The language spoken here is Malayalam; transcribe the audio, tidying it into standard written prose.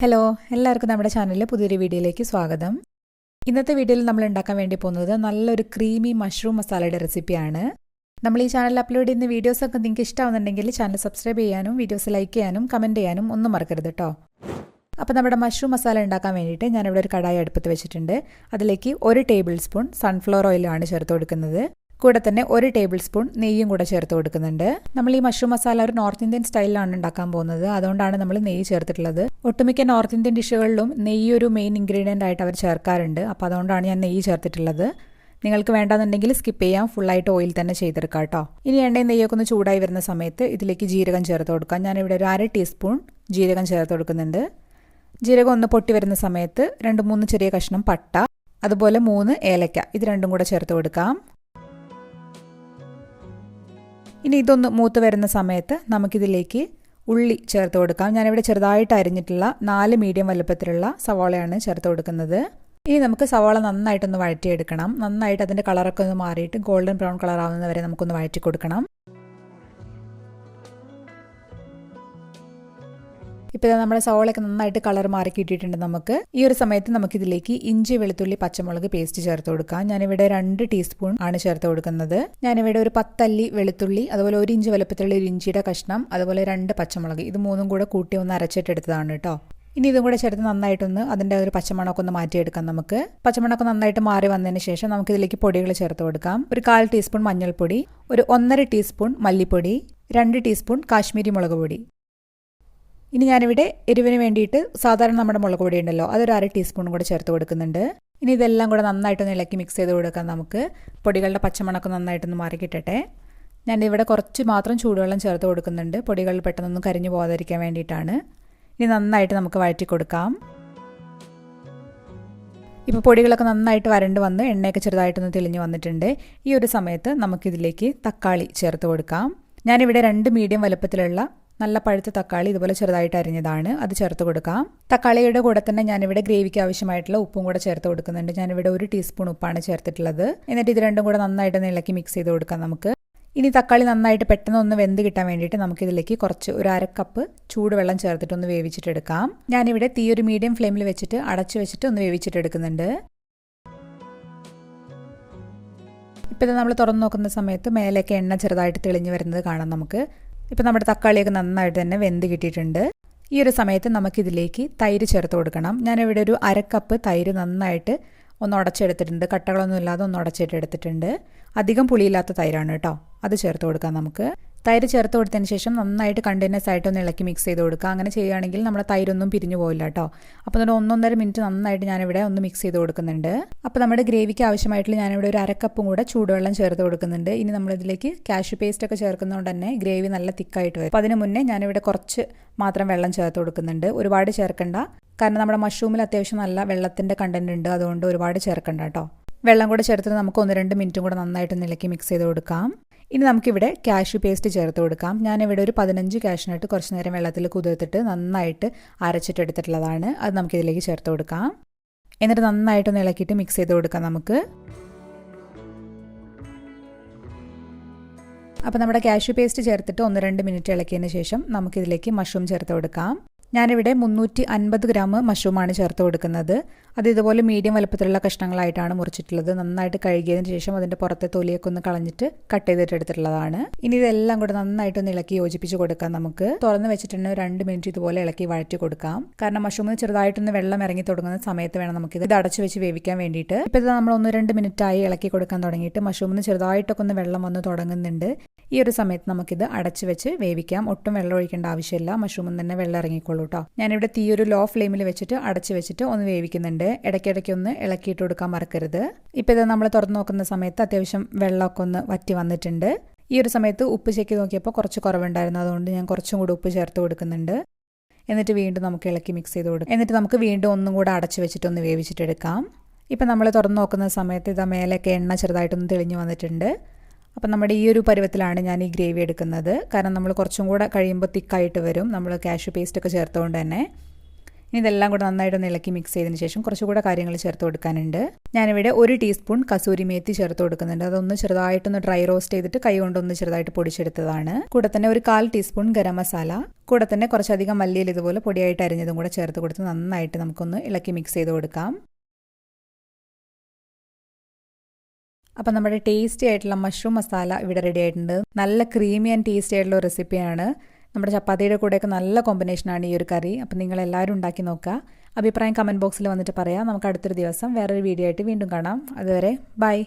ഹലോ, എല്ലാവർക്കും നമ്മുടെ ചാനലിലെ പുതിയൊരു വീഡിയോയിലേക്ക് സ്വാഗതം. ഇന്നത്തെ വീഡിയോയിൽ നമ്മൾ ഉണ്ടാക്കാൻ വേണ്ടി പോകുന്നത് നല്ലൊരു ക്രീമി മഷ്റൂം മസാലയുടെ റെസിപ്പിയാണ്. നമ്മൾ ഈ ചാനലിൽ അപ്ലോഡ് ചെയ്യുന്ന വീഡിയോസൊക്കെ നിങ്ങൾക്ക് ഇഷ്ടമാവുന്നുണ്ടെങ്കിൽ ചാനൽ സബ്സ്ക്രൈബ് ചെയ്യാനും വീഡിയോസ് ലൈക്ക് ചെയ്യാനും കമൻറ്റ് ചെയ്യാനും ഒന്നും മറക്കരുത് കേട്ടോ. അപ്പോൾ നമ്മുടെ മഷ്റൂം മസാല ഉണ്ടാക്കാൻ വേണ്ടിയിട്ട് ഞാനിവിടെ ഒരു കടായി അടുപ്പത്ത് വെച്ചിട്ടുണ്ട്. അതിലേക്ക് 1 ടേബിൾ സ്പൂൺ സൺഫ്ലവർ ഓയിലാണ് ചേർത്ത് കൊടുക്കുന്നത്. കൂടെ തന്നെ 1 ടേബിൾ സ്പൂൺ നെയ്യും കൂടെ ചേർത്ത് കൊടുക്കുന്നുണ്ട്. നമ്മൾ ഈ മഷ്റൂം മസാല ഒരു നോർത്ത് ഇന്ത്യൻ സ്റ്റൈലിലാണ് ഉണ്ടാക്കാൻ പോകുന്നത്. അതുകൊണ്ടാണ് നമ്മൾ നെയ്യ് ചേർത്തിട്ടുള്ളത്. ഒട്ടുമിക്ക നോർത്ത് ഇന്ത്യൻ ഡിഷുകളിലും നെയ്യ് ഒരു മെയിൻ ഇൻഗ്രീഡിയൻ്റ് ആയിട്ട് അവർ ചേർക്കാറുണ്ട്. അപ്പോൾ അതുകൊണ്ടാണ് ഞാൻ നെയ്യ് ചേർത്തിട്ടുള്ളത്. നിങ്ങൾക്ക് വേണ്ടാന്നുണ്ടെങ്കിൽ സ്കിപ്പ് ചെയ്യാം, ഫുള്ളായിട്ട് ഓയിൽ തന്നെ ചെയ്തെടുക്കാം കേട്ടോ. ഇനി എണ്ണയും നെയ്യൊക്കെ ഒന്ന് ചൂടായി വരുന്ന സമയത്ത് ഇതിലേക്ക് ജീരകം ചേർത്ത് കൊടുക്കാം. ഞാനിവിടെ ഒരു 1/2 ടീസ്പൂൺ ജീരകം ചേർത്ത് കൊടുക്കുന്നുണ്ട്. ജീരകം ഒന്ന് പൊട്ടി വരുന്ന സമയത്ത് 2-3 ചെറിയ കഷ്ണം പട്ട, അതുപോലെ 3 ഏലക്ക, ഇത് രണ്ടും കൂടെ ചേർത്ത് കൊടുക്കാം. ഇനി ഇതൊന്ന് മൂത്ത് വരുന്ന സമയത്ത് നമുക്കിതിലേക്ക് ഉള്ളി ചേർത്ത് കൊടുക്കാം. ഞാനിവിടെ ചെറുതായിട്ട് അരിഞ്ഞിട്ടുള്ള 4 മീഡിയം വലുപ്പത്തിലുള്ള സവാളയാണ് ചേർത്ത് കൊടുക്കുന്നത്. ഇനി നമുക്ക് സവാള നന്നായിട്ടൊന്ന് വഴറ്റിയെടുക്കണം. നന്നായിട്ട് അതിൻ്റെ കളറൊക്കെ ഒന്ന് മാറിയിട്ട് ഗോൾഡൻ ബ്രൗൺ കളർ ആവുന്നവരെ നമുക്കൊന്ന് വഴറ്റി കൊടുക്കണം. ഇപ്പോൾ നമ്മുടെ സവാളയൊക്കെ നന്നായിട്ട് കളർ മാറി കിട്ടിയിട്ടുണ്ട്. നമുക്ക് ഈ ഒരു സമയത്ത് നമുക്കിതിലേക്ക് ഇഞ്ചി വെളുത്തുള്ളി പച്ചമുളക് പേസ്റ്റ് ചേർത്ത് കൊടുക്കാം. ഞാനിവിടെ 2 ടീസ്പൂൺ ആണ് ചേർത്ത് കൊടുക്കുന്നത്. ഞാനിവിടെ ഒരു 10 അല്ലി വെളുത്തുള്ളി, അതുപോലെ 1 ഇഞ്ച് വലുപ്പത്തിലുള്ള ഒരു ഇഞ്ചിയുടെ കഷ്ണം, അതുപോലെ 2 പച്ചമുളക്, ഇത് 3ഉം കൂടെ കൂട്ടി ഒന്ന് അരച്ചിട്ടെടുത്തതാണ് കേട്ടോ. ഇനി ഇതും കൂടെ ചേർത്ത് നന്നായിട്ടൊന്ന് അതിൻ്റെ ഒരു പച്ചമണമൊക്കെ ഒന്ന് മാറ്റിയെടുക്കാം. നമുക്ക് പച്ചമണമൊക്കെ നന്നായിട്ട് മാറി വന്നതിന് ശേഷം നമുക്കിതിലേക്ക് പൊടികൾ ചേർത്ത് കൊടുക്കാം. ഒരു 1/4 ടീസ്പൂൺ മഞ്ഞൾപ്പൊടി, ഒരു 1.5 ടീസ്പൂൺ മല്ലിപ്പൊടി, 2 ടീസ്പൂൺ കാശ്മീരി മുളക് പൊടി. ഇനി ഞാനിവിടെ എരിവിന് വേണ്ടിയിട്ട് സാധാരണ നമ്മുടെ മുളക് പൊടി ഉണ്ടല്ലോ, അതൊരു 1/2 ടീസ്പൂൺ കൂടെ ചേർത്ത് കൊടുക്കുന്നുണ്ട്. ഇനി ഇതെല്ലാം കൂടെ നന്നായിട്ടൊന്ന് ഇളക്കി മിക്സ് ചെയ്ത് കൊടുക്കാം. നമുക്ക് പൊടികളുടെ പച്ചമണമൊക്കെ നന്നായിട്ടൊന്ന് മാറി കിട്ടട്ടെ. ഞാനിവിടെ കുറച്ച് മാത്രം ചൂടുവെള്ളം ചേർത്ത് കൊടുക്കുന്നുണ്ട്, പൊടികൾ പെട്ടെന്നൊന്നും കരിഞ്ഞു പോകാതിരിക്കാൻ വേണ്ടിയിട്ടാണ്. ഇനി നന്നായിട്ട് നമുക്ക് വഴറ്റി കൊടുക്കാം. ഇപ്പോൾ പൊടികളൊക്കെ നന്നായിട്ട് വരണ്ട് വന്ന് എണ്ണയൊക്കെ ചെറുതായിട്ടൊന്ന് തെളിഞ്ഞു വന്നിട്ടുണ്ട്. ഈ ഒരു സമയത്ത് നമുക്കിതിലേക്ക് തക്കാളി ചേർത്ത് കൊടുക്കാം. ഞാനിവിടെ 2 മീഡിയം വലുപ്പത്തിലുള്ള നല്ല പഴുത്ത തക്കാളി ഇതുപോലെ ചെറുതായിട്ട് അരിഞ്ഞതാണ്, അത് ചേർത്ത് കൊടുക്കാം. തക്കാളിയുടെ കൂടെ തന്നെ ഞാനിവിടെ ഗ്രേവിക്ക് ആവശ്യമായിട്ടുള്ള ഉപ്പും കൂടെ ചേർത്ത് കൊടുക്കുന്നുണ്ട്. ഞാനിവിടെ 1 ടീസ്പൂൺ ഉപ്പാണ് ചേർത്തിട്ടുള്ളത്. എന്നിട്ട് ഇത് രണ്ടും കൂടെ നന്നായിട്ട് ഇളക്കി മിക്സ് ചെയ്ത് കൊടുക്കാം നമുക്ക്. ഇനി തക്കാളി നന്നായിട്ട് പെട്ടെന്ന് ഒന്ന് വെന്ത് കിട്ടാൻ വേണ്ടിയിട്ട് നമുക്കിതിലേക്ക് കുറച്ച് ഒരു 1/2 കപ്പ് ചൂടുവെള്ളം ചേർത്തിട്ടൊന്ന് വേവിച്ചിട്ടെടുക്കാം. ഞാനിവിടെ തീ ഒരു മീഡിയം ഫ്ലെയിമിൽ വെച്ചിട്ട് അടച്ചു വെച്ചിട്ട് ഒന്ന് വേവിച്ചിട്ടെടുക്കുന്നുണ്ട്. ഇപ്പോൾ ഇത് നമ്മൾ തുറന്നു നോക്കുന്ന സമയത്ത് മേലേക്ക് എണ്ണ ചെറുതായിട്ട് തെളിഞ്ഞു വരുന്നത് കാണാം നമുക്ക്. ഇപ്പോൾ നമ്മുടെ തക്കാളിയൊക്കെ നന്നായിട്ട് തന്നെ വെന്ത് കിട്ടിയിട്ടുണ്ട്. ഈ ഒരു സമയത്ത് നമുക്കിതിലേക്ക് തൈര് ചേർത്ത് കൊടുക്കണം. ഞാനിവിടെ ഒരു 1/2 കപ്പ് തൈര് നന്നായിട്ട് ഒന്ന് ഉടച്ചെടുത്തിട്ടുണ്ട്. കട്ടകളൊന്നും ഇല്ലാതെ ഒന്ന് ഉടച്ചിട്ടെടുത്തിട്ടുണ്ട്. അധികം പുളിയില്ലാത്ത തൈരാണ് കേട്ടോ, അത് ചേർത്ത് കൊടുക്കാം നമുക്ക്. തൈര് ചേർത്ത് കൊടുത്തതിന് ശേഷം നന്നായിട്ട് കണ്ടിന്യൂസ് ആയിട്ട് ഒന്ന് ഇളക്കി മിക്സ് ചെയ്ത് കൊടുക്കുക. അങ്ങനെ ചെയ്യുകയാണെങ്കിൽ നമ്മുടെ തൈരൊന്നും പിരിഞ്ഞു പോയില്ല കേട്ടോ. അപ്പോൾ ഒരു 1-1.5 മിനിറ്റ് നന്നായിട്ട് ഞാനിവിടെ ഒന്ന് മിക്സ് ചെയ്ത് കൊടുക്കുന്നുണ്ട്. അപ്പോൾ നമ്മുടെ ഗ്രേവിക്ക് ആവശ്യമായിട്ടുള്ള ഞാനിവിടെ ഒരു 1/2 കപ്പും കൂടെ ചൂടുവെള്ളം ചേർത്ത് കൊടുക്കുന്നുണ്ട്. ഇനി നമ്മളിതിലേക്ക് കാഷ്യൂ പേസ്റ്റ് ഒക്കെ ചേർക്കുന്നതുകൊണ്ട് തന്നെ ഗ്രേവി നല്ല തിക്കായിട്ട് വരും. അപ്പോൾ അതിന് മുന്നേ ഞാനിവിടെ കുറച്ച് മാത്രം വെള്ളം ചേർത്ത് കൊടുക്കുന്നുണ്ട്. ഒരുപാട് ചേർക്കണ്ട, കാരണം നമ്മുടെ മഷ്റൂമിൽ അത്യാവശ്യം നല്ല വെള്ളത്തിൻ്റെ കണ്ടന്റ് ഉണ്ട്. അതുകൊണ്ട് ഒരുപാട് ചേർക്കണ്ട കേട്ടോ. വെള്ളം കൂടെ ചേർത്തിട്ട് നമുക്ക് 1-2 മിനിറ്റും കൂടെ നന്നായിട്ട് ഇളക്കി മിക്സ് ചെയ്ത് കൊടുക്കാം. ഇനി നമുക്കിവിടെ കാഷ്യൂ പേസ്റ്റ് ചേർത്ത് കൊടുക്കാം. ഞാനിവിടെ ഒരു 15 കാഷ്യൂനട്ട് കുറച്ച് നേരം വെള്ളത്തിൽ കുതിർത്തിട്ട് നന്നായിട്ട് അരച്ചിട്ടെടുത്തിട്ടുള്ളതാണ്. അത് നമുക്കിതിലേക്ക് ചേർത്ത് കൊടുക്കാം. എന്നിട്ട് നന്നായിട്ടൊന്ന് ഇളക്കിയിട്ട് മിക്സ് ചെയ്ത് കൊടുക്കാം നമുക്ക്. അപ്പോൾ നമ്മുടെ കാഷ്യൂ പേസ്റ്റ് ചേർത്തിട്ട് 1-2 മിനിറ്റ് ഇളക്കിയതിന് ശേഷം നമുക്കിതിലേക്ക് മഷ്റൂം ചേർത്ത് കൊടുക്കാം. ഞാനിവിടെ 350 ഗ്രാം മഷ്റൂമാണ് ചേർത്ത് കൊടുക്കുന്നത്. അത് ഇതുപോലെ മീഡിയം വലുപ്പത്തിലുള്ള കഷ്ണങ്ങളായിട്ടാണ് മുറിച്ചിട്ടുള്ളത്. നന്നായിട്ട് കഴുകിയതിന് ശേഷം അതിൻ്റെ പുറത്തെ തൊലിയൊക്കെ ഒന്ന് കളഞ്ഞിട്ട് കട്ട് ചെയ്തിട്ട് എടുത്തിട്ടുള്ളതാണ്. ഇനി ഇതെല്ലാം കൂടെ നന്നായിട്ടൊന്ന് ഇളക്കി യോജിപ്പിച്ച് കൊടുക്കാം നമുക്ക്. തുറന്ന് വെച്ചിട്ടുണ്ടെങ്കിൽ 2 മിനിറ്റ് ഇതുപോലെ ഇളക്കി വഴറ്റി കൊടുക്കാം. കാരണം മഷ്റൂമിന് ചെറുതായിട്ടൊന്ന് വെള്ളം ഇറങ്ങി തുടങ്ങുന്ന സമയത്ത് വേണം നമുക്കിത് അടച്ചു വെച്ച് വേവിക്കാൻ വേണ്ടിയിട്ട്. ഇപ്പോൾ ഇത് നമ്മൾ 1-2 മിനിറ്റായി ഇളക്കി കൊടുക്കാൻ തുടങ്ങിയിട്ട് മഷ്റൂമിന് ചെറുതായിട്ടൊക്കെ ഒന്ന് വെള്ളം വന്ന് തുടങ്ങുന്നുണ്ട്. ഈ ഒരു സമയത്ത് നമുക്കിത് അടച്ചു വെച്ച് വേവിക്കാം. ഒട്ടും വെള്ളം ഒഴിക്കേണ്ട ആവശ്യമില്ല, മഷ്റൂമിൽ തന്നെ വെള്ളം ഇറങ്ങിക്കോളൂ കേട്ടോ. ഞാനിവിടെ തീ ഒരു ലോ ഫ്ലെയിമിൽ വെച്ചിട്ട് അടച്ചു വെച്ചിട്ട് ഒന്ന് വേവിക്കുന്നുണ്ട്. ഇടയ്ക്കിടയ്ക്ക് ഒന്ന് ഇളക്കിയിട്ട് കൊടുക്കാൻ മറക്കരുത്. ഇപ്പോൾ ഇത് നമ്മൾ തുറന്നു നോക്കുന്ന സമയത്ത് അത്യാവശ്യം വെള്ളമൊക്കെ ഒന്ന് വറ്റി വന്നിട്ടുണ്ട്. ഈ ഒരു സമയത്ത് ഉപ്പ് ചെക്ക് നോക്കിയപ്പോൾ കുറച്ച് കുറവുണ്ടായിരുന്നു. അതുകൊണ്ട് ഞാൻ കുറച്ചും കൂടി ഉപ്പ് ചേർത്ത് കൊടുക്കുന്നുണ്ട്. എന്നിട്ട് വീണ്ടും നമുക്ക് ഇളക്കി മിക്സ് ചെയ്ത് കൊടുക്കാം. എന്നിട്ട് നമുക്ക് വീണ്ടും ഒന്നും കൂടെ അടച്ചു വെച്ചിട്ടൊന്ന് വേവിച്ചിട്ടെടുക്കാം. ഇപ്പം നമ്മൾ തുറന്നു നോക്കുന്ന സമയത്ത് ഇതാ മേലേക്ക് എണ്ണ ചെറുതായിട്ടൊന്ന് തെളിഞ്ഞു വന്നിട്ടുണ്ട്. അപ്പം നമ്മുടെ ഈ ഒരു പരുവത്തിലാണ് ഞാൻ ഈ ഗ്രേവി എടുക്കുന്നത്. കാരണം നമ്മൾ കുറച്ചും കൂടെ കഴിയുമ്പോൾ തിക്കായിട്ട് വരും, നമ്മൾ കാഷ്യൂ പേസ്റ്റൊക്കെ ചേർത്തുകൊണ്ട് തന്നെ. ഇനി ഇതെല്ലാം കൂടെ നന്നായിട്ടൊന്ന് ഇളക്കി മിക്സ് ചെയ്തതിന് ശേഷം കുറച്ചുകൂടെ കാര്യങ്ങൾ ചേർത്ത് കൊടുക്കാനുണ്ട്. ഞാനിവിടെ 1 ടീസ്പൂൺ കസൂരി മേത്തി ചേർത്ത് കൊടുക്കുന്നുണ്ട്. അതൊന്ന് ചെറുതായിട്ടൊന്ന് ഡ്രൈ റോസ്റ്റ് ചെയ്തിട്ട് കൈ കൊണ്ടൊന്ന് ചെറുതായിട്ട് പൊടിച്ചെടുത്തതാണ്. കൂടെ തന്നെ ഒരു 1/4 ടീസ്പൂൺ ഗരം മസാല, കൂടെ തന്നെ കുറച്ചധികം മല്ലിയില ഇതുപോലെ പൊടിയായിട്ട് അരിഞ്ഞതും കൂടെ ചേർത്ത് കൊടുത്ത് നന്നായിട്ട് നമുക്കൊന്ന് ഇളക്കി മിക്സ് ചെയ്ത് കൊടുക്കാം. അപ്പോൾ നമ്മുടെ ടേസ്റ്റി ആയിട്ടുള്ള മഷ്റൂം മസാല ഇവിടെ റെഡി ആയിട്ടുണ്ട്. നല്ല ക്രീമി ആൻഡ് ടേസ്റ്റി ആയിട്ടുള്ള റെസിപ്പിയാണ്. നമ്മുടെ ചപ്പാത്തിയുടെ കൂടെയൊക്കെ നല്ല കോമ്പിനേഷനാണ് ഈ ഒരു കറി. അപ്പോൾ നിങ്ങളെല്ലാവരും ഉണ്ടാക്കി നോക്കുക. അഭിപ്രായം കമൻറ്റ് ബോക്സിൽ വന്നിട്ട് പറയാം. നമുക്ക് അടുത്തൊരു ദിവസം വേറൊരു വീഡിയോ ആയിട്ട് വീണ്ടും കാണാം. അതുവരെ ബൈ.